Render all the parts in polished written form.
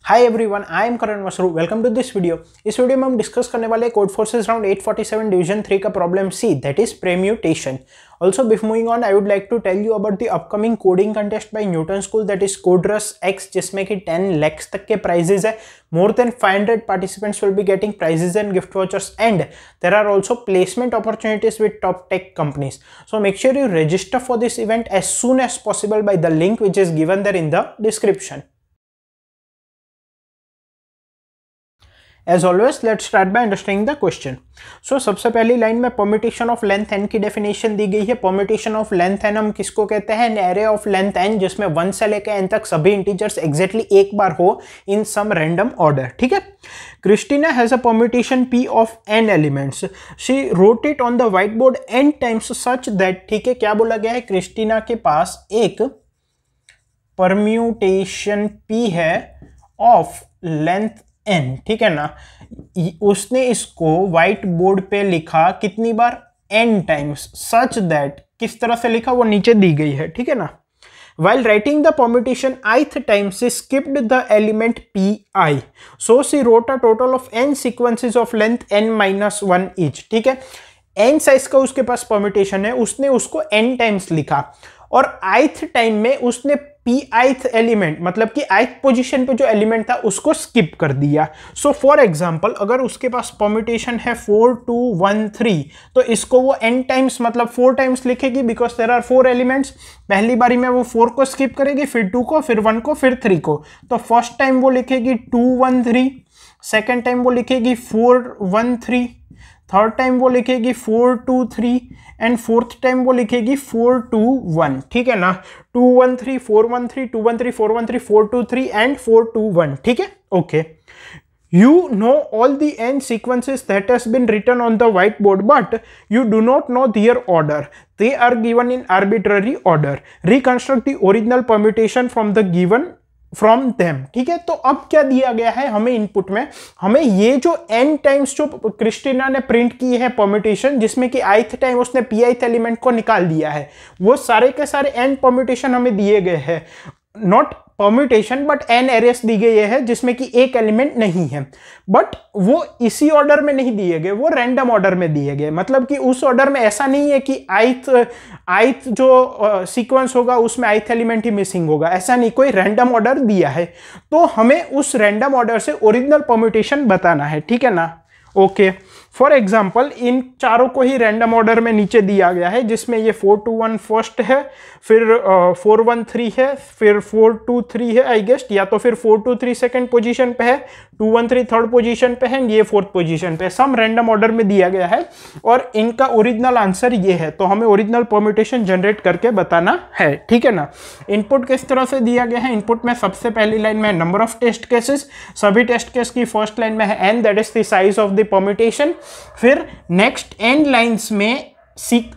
Hi everyone, I am Karan Masru. Welcome to this video. इस video में हम डिस्कस करने वाले कोड फोर्सेस राउंड 847 डिवीजन 3 का problem C, that is permutation. Also before moving on, I would like to tell you about the upcoming coding contest by Newton School, that is coders X, जिसमें कि 10 lakhs तक के prizes है। More than 500 participants will be getting prizes and gift vouchers, and there are also placement opportunities with top tech companies. So make sure you register for this event as soon as possible by the link which is given there in the description. As always, let's start by understanding the question. So सबसे पहली line में permutation of length n की definition दी गई है। Permutation of length n हम किसको कहते हैं? An array of length n जिसमें 1 से लेकर n तक सभी इंटीजर्स एग्जैक्टली एक बार हो इन सम रैंडम ऑर्डर। ठीक है। Christina has a permutation p of n elements. She wrote it on the white board n times such that, ठीक है, क्या बोला गया है? क्रिस्टीना के पास एक परम्यूटेशन p है ऑफ लेंथ n, ठीक है ना। उसने इसको व्हाइट बोर्ड पे लिखा कितनी बार? n टाइम्स, सच दैट, किस तरह से लिखा वो नीचे दी गई है, ठीक है ना। While writing the permutation ith time, she skipped the element pi, so she wrote a total of n sequences of length n minus 1 each। ठीक है, n साइज का उसके पास परम्यूटेशन है, उसने उसको n टाइम्स लिखा और ith टाइम में उसने pith एलिमेंट, मतलब कि ith पोजीशन पे जो एलिमेंट था उसको स्किप कर दिया। सो फॉर एग्जांपल, अगर उसके पास परम्यूटेशन है 4 2 1 3, तो इसको वो n टाइम्स मतलब 4 टाइम्स लिखेगी, बिकॉज देयर आर 4 एलिमेंट्स। पहली बारी में वो 4 को स्किप करेगी, फिर 2 को, फिर 1 को, फिर 3 को। तो फर्स्ट टाइम वो लिखेगी 2 1 3, सेकेंड टाइम वो लिखेगी 4 1 3, थर्ड टाइम वो लिखेगी 4 2 3 एंड फोर्थ टाइम वो लिखेगी 4 2 1। ठीक है ना। 2 1 3 4 1 3 2 1 3 4 1 3 4 2 3 एंड 4 2 1। ठीक है, okay. You know all the n sequences that has been written on the whiteboard, but you do not know their order. They are given in arbitrary order. Reconstruct the original permutation from them। ठीक है, तो अब क्या दिया गया है हमें input में? हमें ये जो n टाइम्स जो क्रिस्टीना ने प्रिंट की है परम्यूटेशन, जिसमें कि ith टाइम उसने pith एलिमेंट को निकाल दिया है, वो सारे के सारे n परम्यूटेशन हमें दिए गए हैं। Not permutation but n arrays दी गई है जिसमें कि एक एलिमेंट नहीं है, बट वो इसी ऑर्डर में नहीं दिए गए, वो रैंडम ऑर्डर में दिए गए। मतलब कि उस ऑर्डर में ऐसा नहीं है कि ith जो सीक्वेंस होगा उसमें ith एलिमेंट ही मिसिंग होगा, ऐसा नहीं, कोई रैंडम ऑर्डर दिया है। तो हमें उस रैंडम ऑर्डर से ओरिजिनल परम्यूटेशन बताना है, ठीक है ना। ओके, फॉर एग्जाम्पल इन चारों को ही रैंडम ऑर्डर में नीचे दिया गया है, जिसमें ये 4 2 1 फर्स्ट है, फिर 4 1 3 है, फिर 4 2 3 है आई गेस्ट, या तो फिर 4 2 3 सेकेंड पोजीशन पे है, 2 1 3 थर्ड पोजीशन पे है, ये फोर्थ पोजीशन पे, सम रैंडम ऑर्डर में दिया गया है और इनका ओरिजिनल आंसर ये है। तो हमें ओरिजिनल परम्यूटेशन जनरेट करके बताना है, ठीक है ना। इनपुट किस तरह से दिया गया है? इनपुट में सबसे पहली लाइन में नंबर ऑफ टेस्ट केसेस, सभी टेस्ट केस की फर्स्ट लाइन में है n, that is the size of the permutation. फिर नेक्स्ट n लाइंस में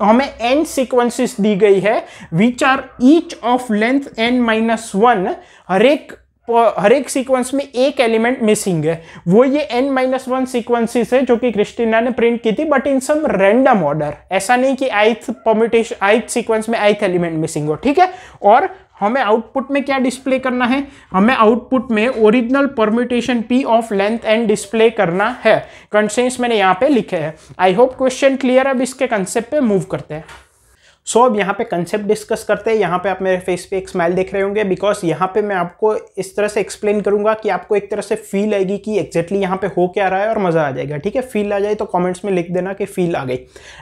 हमें n सीक्वेंसेस दी गई है which are each of length n minus 1। हर एक सीक्वेंस में एक एलिमेंट मिसिंग है, वो ये n माइनस 1 सीक्वेंसेस है जो कि क्रिस्टीना ने प्रिंट की थी, but in some random order. ऐसा नहीं कि ith परम्यूटेशन ith सीक्वेंस में ith एलिमेंट मिसिंग हो, ठीक है। और हमें आउटपुट में क्या डिस्प्ले करना है? हमें आउटपुट में original permutation p of length n display करना है। कंस्ट्रेंट्स मैंने यहाँ पे लिखे हैं। I hope question clear. अब इसके कंसेप्ट पे मूव करते हैं। सो अब यहाँ पे कंसेप्ट डिस्कस करते हैं। यहाँ पे आप मेरे फेस पे एक स्माइल देख रहे होंगे, बिकॉज यहाँ पे मैं आपको इस तरह से एक्सप्लेन करूंगा कि आपको एक तरह से फील आएगी कि एग्जैक्टली यहाँ पे हो क्या रहा है और मजा आ जाएगा, ठीक है। फील आ जाए तो कमेंट्स में लिख देना कि फील आ गई।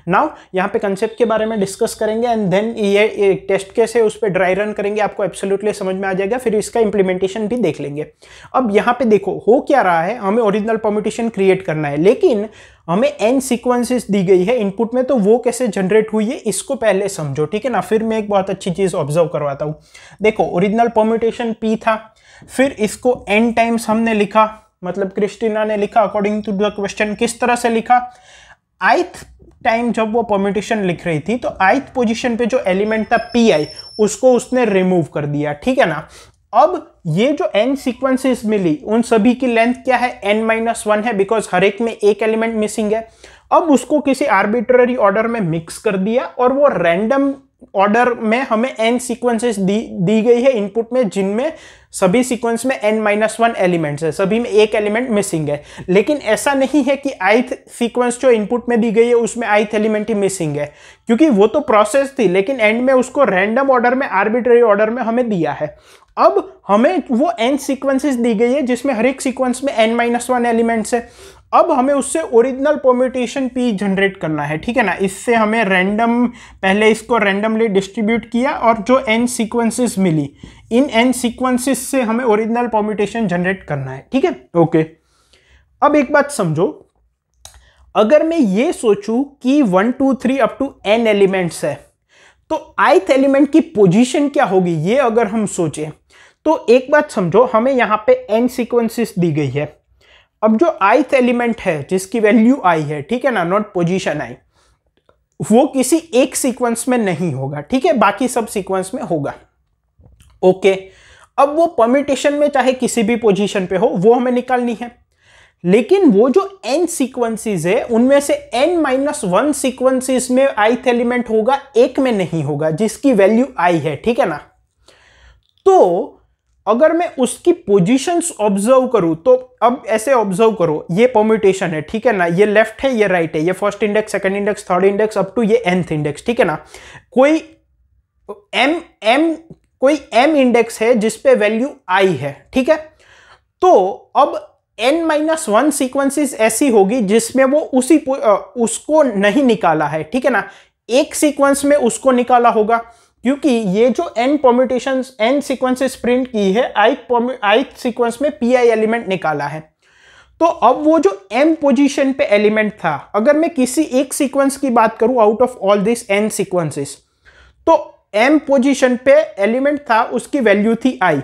नाउ यहाँ पे कंसेप्ट के बारे में डिस्कस करेंगे एंड देन ये टेस्ट केस है उस पर ड्राई रन करेंगे, आपको एब्सोल्युटली समझ में आ जाएगा। फिर इसका इंप्लीमेंटेशन भी देख लेंगे। अब यहाँ पे देखो हो क्या रहा है, हमें ओरिजिनल परम्यूटेशन क्रिएट करना है, लेकिन हमें n सीक्वेंसेस दी गई है इनपुट में, तो वो कैसे जनरेट हुई है इसको पहले समझो, ठीक है ना। फिर मैं एक बहुत अच्छी चीज ऑब्जर्व करवाता हूं। देखो ओरिजिनल परम्यूटेशन p था, फिर इसको n टाइम्स हमने लिखा, मतलब क्रिस्टीना ने लिखा अकॉर्डिंग टू द क्वेश्चन। किस तरह से लिखा? ith टाइम जब वो परम्यूटेशन लिख रही थी तो ith पोजीशन पे जो एलिमेंट था pi, उसको उसने रिमूव कर दिया, ठीक है ना। अब ये जो n सीक्वेंसेस मिली उन सभी की लेंथ क्या है? n माइनस 1 है, बिकॉज हर एक में एक एलिमेंट मिसिंग है। अब उसको किसी आर्बिट्ररी ऑर्डर में मिक्स कर दिया और वो रैंडम ऑर्डर में हमें n सीक्वेंसेस दी गई है इनपुट में, जिनमें सभी सीक्वेंस में n-1 एलिमेंट्स है, सभी में एक एलिमेंट मिसिंग है। लेकिन ऐसा नहीं है कि ith सीक्वेंस जो इनपुट में दी गई है उसमें ith एलिमेंट ही मिसिंग है, क्योंकि वो तो प्रोसेस थी, लेकिन एंड में उसको रैंडम ऑर्डर में, आर्बिट्रेरी ऑर्डर में हमें दिया है। अब हमें वो n सीक्वेंसेस दी गई है जिसमें हर एक सीक्वेंस में n-1 एलिमेंट्स है। अब हमें उससे ओरिजिनल परम्यूटेशन p जनरेट करना है, ठीक है ना। इससे हमें रैंडम, पहले इसको रैंडमली डिस्ट्रीब्यूट किया और जो n सीक्वेंसेस मिली, इन n सीक्वेंसेस से हमें ओरिजिनल परम्यूटेशन जनरेट करना है, ठीक है। ओके, अब एक बात समझो, अगर मैं ये सोचूं कि 1 2 3 अप टू n एलिमेंट्स है, तो ith एलिमेंट की पोजीशन क्या होगी, ये अगर हम सोचें तो एक बात समझो, हमें यहां पे n सीक्वेंसेस दी गई है। अब जो ith एलिमेंट है जिसकी वैल्यू i है, ठीक है ना, नॉट पोजीशन i, वो किसी एक सीक्वेंस में नहीं होगा, ठीक है, बाकी सब सीक्वेंस में होगा। ओके, अब वो परम्यूटेशन में चाहे किसी भी पोजीशन पे हो, वो हमें निकालनी है। लेकिन वो जो n सीक्वेंसेस है उनमें से n-1 सीक्वेंसेस में ith एलिमेंट होगा, एक में नहीं होगा, जिसकी वैल्यू i है, ठीक है ना। तो अगर मैं उसकी पोजीशंस ऑब्जर्व करूं, तो अब ऐसे ऑब्जर्व करो, ये परम्यूटेशन है, ठीक है ना, ये लेफ्ट है, ये राइट है, ये first index, second index, third index, up to ये nth इंडेक्स, ठीक है ना। कोई m इंडेक्स है जिसपे वैल्यू i है, ठीक है। तो अब n-1 सीक्वेंसेस ऐसी होगी जिसमें वो उसको नहीं निकाला है, ठीक है ना, एक सीक्वेंस में उसको निकाला होगा, क्योंकि ये जो n permutations, n sequences print की है, ith सीक्वेंस में pi एलिमेंट निकाला है। तो अब वो जो m पोजीशन पे एलिमेंट था, अगर मैं किसी एक सीक्वेंस की बात करूं out of all this n sequences, तो m पोजीशन पे एलिमेंट था, उसकी वैल्यू थी i।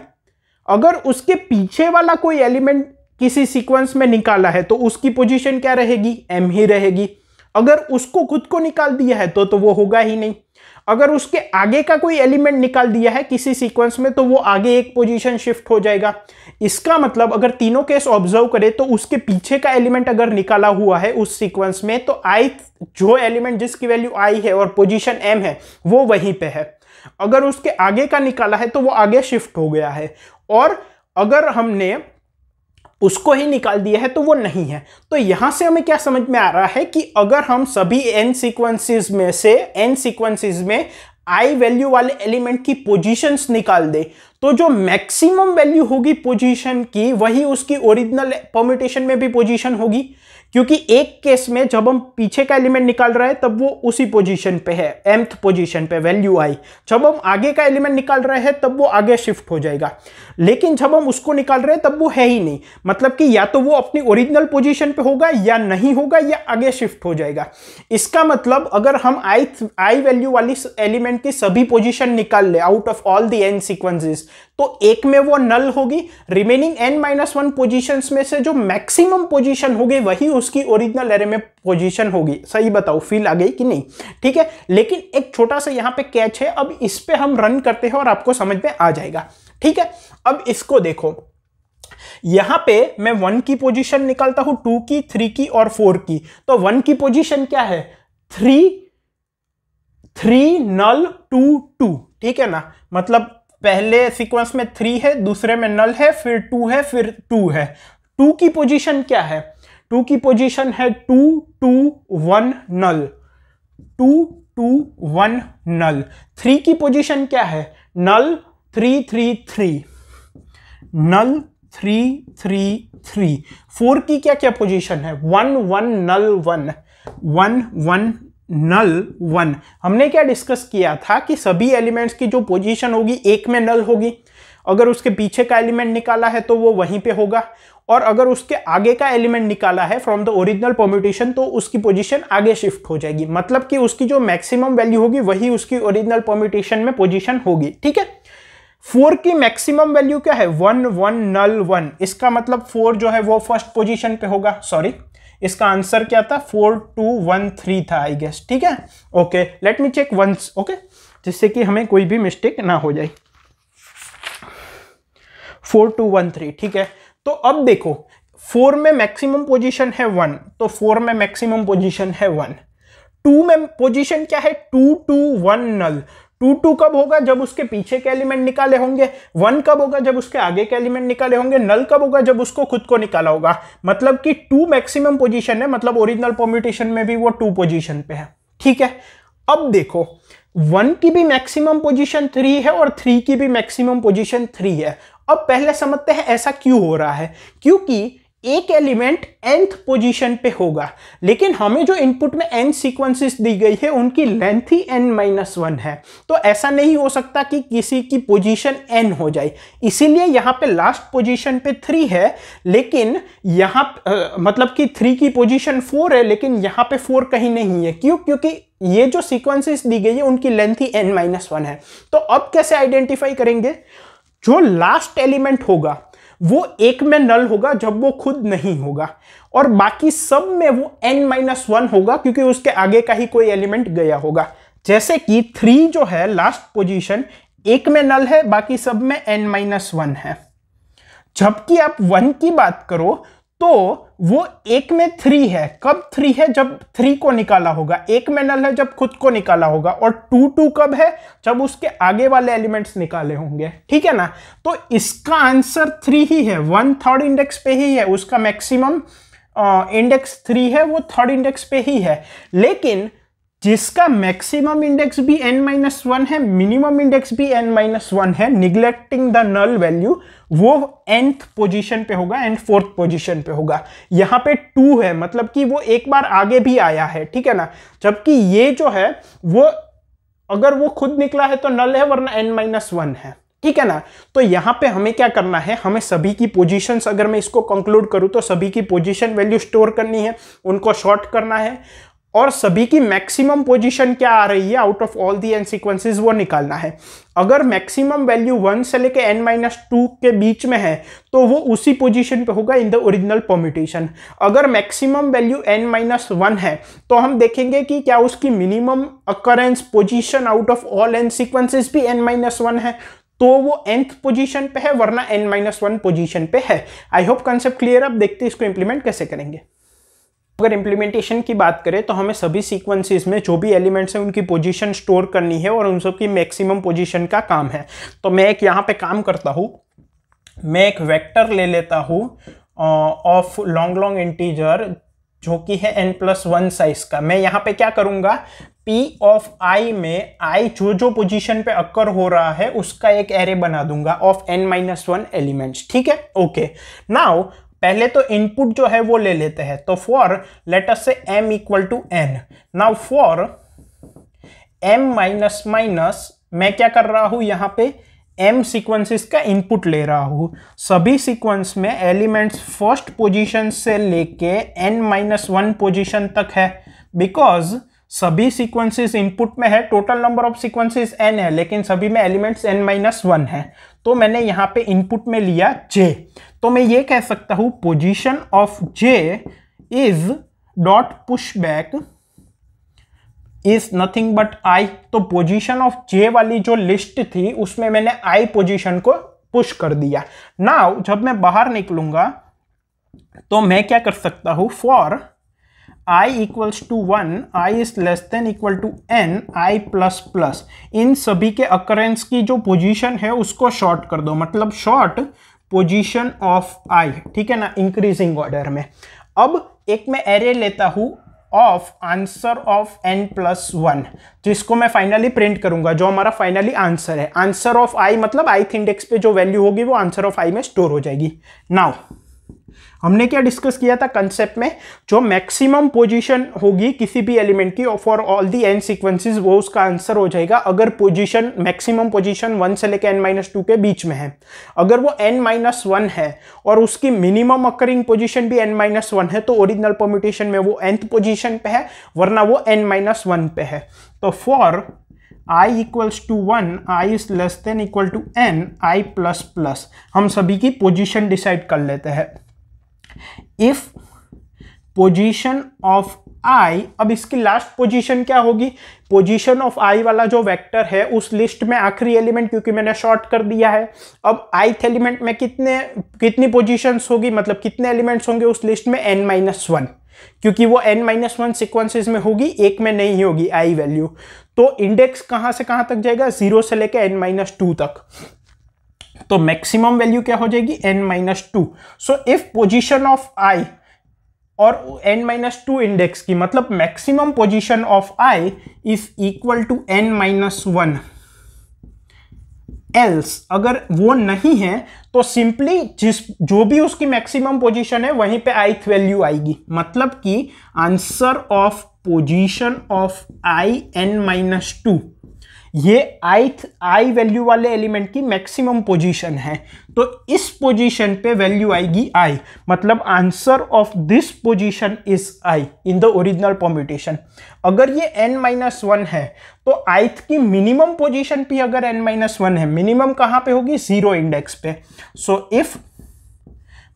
अगर उसके पीछे वाला कोई एलिमेंट किसी सीक्वेंस में निकाला है तो उसकी पोजीशन क्या रहेगी, m ही रहेगी। अगर उसको खुद को निकाल दिया है तो वो होगा ही नहीं। अगर उसके आगे का कोई एलिमेंट निकाल दिया है किसी सीक्वेंस में तो वो आगे एक पोजीशन शिफ्ट हो जाएगा। इसका मतलब अगर तीनों केस ऑब्जर्व करें तो उसके पीछे का एलिमेंट अगर निकाला हुआ है उस सीक्वेंस में, तो i जो एलिमेंट जिसकी वैल्यू i है और पोजीशन m है वो वहीं पे है। अगर उसके आगे का निकाला है तो वो आगे शिफ्ट हो गया है, और अगर हमने उसको ही निकाल दिया है तो वो नहीं है। तो यहां से हमें क्या समझ में आ रहा है कि अगर हम सभी n सीक्वेंसेस में से i वैल्यू वाले एलिमेंट की पोजीशंस निकाल दे, तो जो मैक्सिमम वैल्यू होगी पोजीशन की, वही उसकी ओरिजिनल परम्यूटेशन में भी पोजीशन होगी। क्योंकि एक केस में जब हम पीछे का एलिमेंट निकाल रहे हैं तब वो उसी पोजीशन पे है, mth पोजीशन पे वैल्यू i। जब हम आगे का एलिमेंट निकाल रहे हैं तब वो आगे शिफ्ट हो जाएगा, लेकिन जब हम उसको निकाल रहे हैं तब वो है ही नहीं। मतलब कि या तो वो अपनी ओरिजिनल पोजीशन पे होगा या नहीं होगा, या आगे शिफ्ट हो जाएगा। इसका मतलब अगर हम i वैल्यू वाली एलिमेंट की सभी पोजीशन निकाल ले out of all the n sequences, तो एक में वो नल होगी। रिमेनिंग n-1 पोजीशंस में से जो मैक्सिमम पोजीशन होगी वही उसकी ओरिजिनल एरे में पोजीशन होगी। सही बताओ, फील आ गई कि नहीं? ठीक है, लेकिन एक छोटा सा यहां पे कैच है। अब इस पे हम रन करते हैं और आपको समझ में आ जाएगा। ठीक है, अब इसको देखो, यहां पे मैं 1 की पोजीशन निकालता हूं, 2 की, 3 की और 4 की। तो 1 की पोजीशन क्या है? 3 नल 2 2। ठीक है ना, मतलब पहले सीक्वेंस में 3 है, दूसरे में नल है, फिर 2 है, फिर 2 है। 2 की पोजीशन क्या है? 2 की पोजीशन है 2 2 1 नल, 2 2 1 नल। 3 की पोजीशन क्या है? नल 3 3 3, नल 3 3 3। 4 की क्या क्या पोजीशन है? 1 1 नल 1, 1 1 नल 1। हमने क्या डिस्कस किया था कि सभी एलिमेंट्स की जो पोजीशन होगी एक में नल होगी। अगर उसके पीछे का एलिमेंट निकाला है तो वो वहीं पे होगा, और अगर उसके आगे का एलिमेंट निकाला है फ्रॉम द ओरिजिनल परम्यूटेशन तो उसकी पोजीशन आगे शिफ्ट हो जाएगी। मतलब कि उसकी जो मैक्सिमम वैल्यू होगी वही उसकी ओरिजिनल परम्यूटेशन में पोजीशन होगी। ठीक है, 4 की मैक्सिमम वैल्यू क्या है? 1 1 नल 1। इसका मतलब 4 जो है वो फर्स्ट पोजीशन पे होगा। सॉरी, इसका आंसर क्या था? 4 2 1 3 था आई गेस। ठीक है, okay, let me check once, okay, जिससे कि हमें कोई भी मिस्टेक ना हो जाए। 4 2 1 3। ठीक है, तो अब देखो 4 में मैक्सिमम पोजीशन है 1, तो 4 में मैक्सिमम पोजीशन है 1। 2 में पोजीशन क्या है, 2 2 1 नल। 2 2 कब होगा, जब उसके पीछे के एलिमेंट निकाले होंगे। 1 कब होगा, जब उसके आगे के एलिमेंट निकाले होंगे। नल कब होगा, जब उसको खुद को निकाला होगा। मतलब कि 2 मैक्सिमम पोजीशन है, मतलब ओरिजिनल परम्यूटेशन में भी वो 2 पोजीशन पे है। ठीक है, अब देखो 1 की भी मैक्सिमम पोजीशन 3 है और 3 की भी मैक्सिमम पोजीशन 3 है। अब पहले समझते हैं ऐसा क्यों हो रहा है। क्योंकि एक एलिमेंट nth पोजीशन पे होगा, लेकिन हमें जो इनपुट में n सीक्वेंसेस दी गई है उनकी लेंथ ही n-1 है। तो ऐसा नहीं हो सकता कि किसी की पोजीशन n हो जाए, इसीलिए यहां पे लास्ट पोजीशन पे 3 है, लेकिन यहां मतलब कि 3 की पोजीशन 4 है, लेकिन यहां पे 4 कहीं नहीं है। क्यों? क्योंकि ये जो सीक्वेंसेस दी गई है उनकी लेंथ ही n-1 है। तो अब कैसे आइडेंटिफाई करेंगे? जो लास्ट एलिमेंट होगा वो एक में नल होगा जब वो खुद नहीं होगा, और बाकी सब में वो n-1 होगा क्योंकि उसके आगे का ही कोई एलिमेंट गया होगा। जैसे कि 3 जो है लास्ट पोजीशन, एक में नल है, बाकी सब में n-1 है। जबकि आप 1 की बात करो तो वो एक में 3 है। कब 3 है? जब 3 को निकाला होगा। एक में नल है जब खुद को निकाला होगा। और 2 2 कब है? जब उसके आगे वाले एलिमेंट्स निकाले होंगे। ठीक है ना? तो इसका आंसर 3 ही है। 1 थर्ड इंडेक्स पे ही है, उसका मैक्सिमम इंडेक्स 3 है, वो थर्ड इंडेक्स पे ही है। लेकिन जिसका मैक्सिमम इंडेक्स भी n-1 है, मिनिमम इंडेक्स भी n-1 है, निग्लेक्टिंग द नल वैल्यू, वो nth पोजीशन पे होगा, एंड 4th पोजीशन पे होगा। यहां पे 2 है, मतलब कि वो एक बार आगे भी आया है। ठीक है ना? जबकि ये जो है वो अगर वो खुद निकला है तो नल है, वरना n-1 है। ठीक है ना? तो यहां पे हमें क्या करना है, हमें सभी की पोजीशंस, अगर मैं इसको कंक्लूड करूं तो सभी की पोजीशन वैल्यू स्टोर करनी है, उनको शॉर्ट करना है, और सभी की मैक्सिमम पोजीशन क्या आ रही है out of all the n sequences वो निकालना है। अगर मैक्सिमम वैल्यू 1 से लेके n-2 के बीच में है तो वो उसी पोजीशन पे होगा इन द ओरिजिनल परम्यूटेशन। अगर मैक्सिमम वैल्यू n-1 है तो हम देखेंगे कि क्या उसकी minimum occurrence position out of all n sequences भी n-1 है, तो वो nth पोजीशन पे है, वरना n-1 पोजीशन पे है। I hope concept clear. अब देखते हैं इसको इंप्लीमेंट कैसे करेंगे। अगर इंप्लीमेंटेशन की बात करें तो हमें सभी सीक्वेंसेस में जो भी एलिमेंट्स हैं उनकी पोजीशन स्टोर करनी है और उन सब की मैक्सिमम पोजीशन का काम है। तो मैं एक यहाँ पे काम करता हूँ, मैं एक वेक्टर ले लेता हूँ ऑफ लॉन्ग इंटीजर जो कि है n+1 साइज का। मैं यहाँ पे क्या करूँगा, P ऑफ I में I जो पोजीशन पे अक्कर हो रहा है उसका एक एरे बना दूंगा ऑफ n-1 एलिमेंट्स। ठीक है, ओके। नाउ पहले तो इनपुट जो है वो ले लेते हैं। तो for late us say m equal to n। Now for m minus minus मैं क्या कर रहा हूं, यहां पे m सीक्वेंसेस का इनपुट ले रहा हूं। सभी सीक्वेंस में एलिमेंट्स फर्स्ट पोजीशन से लेके n-1 पोजीशन तक है, बिकॉज सभी सीक्वेंसेस इनपुट में है। Total number of sequences n है, लेकिन सभी में एलिमेंट्स n-1 है। तो मैंने यहां पे इनपुट में लिया j। तो मैं ये कह सकता हूं position of j is dot push back is nothing but i। तो पोजीशन ऑफ j वाली जो लिस्ट थी उसमें मैंने i पोजीशन को पुश कर दिया। नाउ जब मैं बाहर निकलूंगा तो मैं क्या कर सकता हूं, for I equals to 1, I is less than equal to n, I plus plus, इन सभी के अकरेंस की जो पोजीशन है उसको शॉर्ट कर दो, मतलब शॉर्ट पोजीशन ऑफ I। ठीक है ना, इंक्रीजिंग ऑर्डर में। अब एक मैं एरे लेता हूं ऑफ आंसर ऑफ n+1, जिसको मैं फाइनली प्रिंट करूंगा, जो हमारा फाइनली आंसर है। आंसर ऑफ I मतलब ith इंडेक्स पे जो वैल्यू होगी वो आंसर ऑफ I में स्टोर हो जाएगी। नाउ हमने क्या डिस्कस किया था कंसेप्ट में, जो मैक्सिमम पोजीशन होगी किसी भी एलिमेंट की for all the n sequences वो उसका आंसर हो जाएगा अगर पोजीशन मैक्सिमम पोजीशन 1 से लेकर n-2 के बीच में है। अगर वो n-1 है और उसकी मिनिमम अकरिंग पोजीशन भी n-1 है तो ओरिजिनल परम्यूटेशन में वो nth पोजीशन पे है, वरना वो n-1 पे है। तो for I equals to 1, I is less than equal to n, I plus plus, हम सभी की पोजीशन डिसाइड कर लेते हैं। इफ पोजीशन ऑफ I, अब इसकी लास्ट पोजीशन क्या होगी, पोजीशन ऑफ I वाला जो वेक्टर है उस लिस्ट में आखिरी एलिमेंट, क्योंकि मैंने शॉर्ट कर दिया है। अब ith एलिमेंट में कितनी पोजीशंस होगी, मतलब कितने एलिमेंट्स होंगे उस लिस्ट में, n-1। क्योंकि वो n-1 सीक्वेंसेस में होगी, एक में नहीं होगी आई वैल्यू। तो इंडेक्स कहां से कहां तक जाएगा, 0 से लेकर n-2 तक। तो मैक्सिमम वैल्यू क्या हो जाएगी, n-2। So if position of I और n-2 इंडेक्स की, मतलब maximum position of I is equal to n-1, else अगर वो नहीं है तो सिंपली जो भी उसकी मैक्सिमम पोजीशन है वहीं पे ith वैल्यू आएगी। मतलब कि answer of position of I n-2 ये आई वैल्यू वाले एलिमेंट की मैक्सिमम पोजीशन है, तो इस पोजीशन पे वैल्यू आएगी आई, मतलब answer of this position is I in the original permutation. अगर ये n-1 है तो ith की मिनिमम पोजीशन भी अगर n-1 है, मिनिमम कहां पे होगी, 0 इंडेक्स पे। So if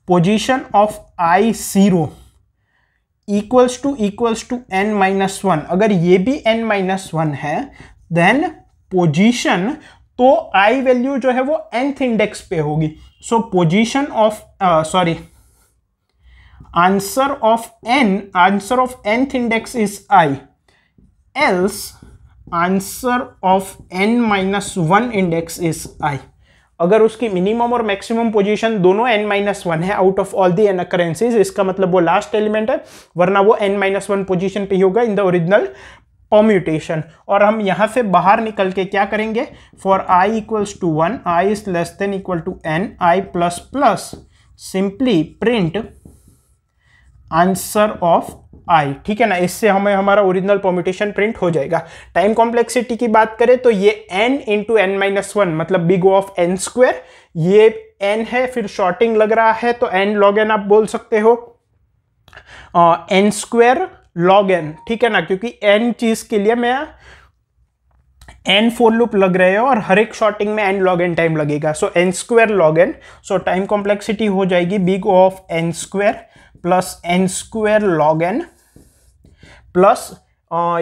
position of I 0 equals to n-1, अगर ये भी n-1 है देन पोजीशन, तो आई वैल्यू जो है वो nth इंडेक्स पे होगी। सो position of answer of nth index is I, else answer of n-1 index is I. अगर उसकी मिनिमम और मैक्सिमम पोजीशन दोनों n-1 है out of all the n occurrences, इसका मतलब वो लास्ट एलिमेंट है, वरना वो n-1 पोजीशन पे ही होगा इन द ओरिजिनल परम्यूटेशन। और हम यहां से बाहर निकल के क्या करेंगे, for i equals to 1, i is less than equal to n, i plus plus, simply print answer of i। ठीक है ना, इससे हमें हमारा ओरिजिनल परम्यूटेशन प्रिंट हो जाएगा। टाइम कॉम्प्लेक्सिटी की बात करें तो ये n इंटू n-1 मतलब big O of n square, ये n है, फिर शॉर्टिंग लग रहा है तो n log n आप बोल सकते हो, n स्क्वायर log n, ठीक है ना, क्योंकि n चीज के लिए मैं n फोर लूप लग रहे हो और हर एक शॉर्टिंग में n log n टाइम लगेगा। सो n स्क्वायर log n, सो टाइम कॉम्प्लेक्सिटी हो जाएगी big O of n square plus n square log n plus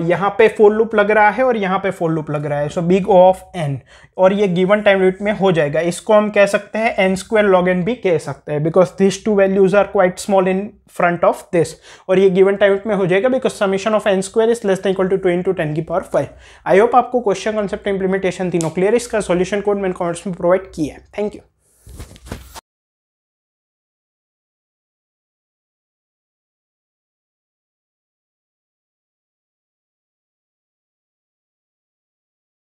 यहाँ पे फोर लूप लग रहा है और यहाँ पे फोर लूप लग रहा है, so big O of n, और ये गिवन टाइम लिमिट में हो जाएगा। इसको हम कह सकते हैं n स्क्वायर log n भी कह सकते हैं, because this two values are quite small in front of this, और ये गिवन टाइम लिमिट में हो जाएगा because summation of n square is less than equal to 2 into 10 की पावर 5। आई होप आपको क्वेश्चन कॉन्सेप्ट इंप्लीमेंटेशन तीनों clear, इसका solution code मैंने कमेंट्स में प्रोवाइड किया है। Thank you.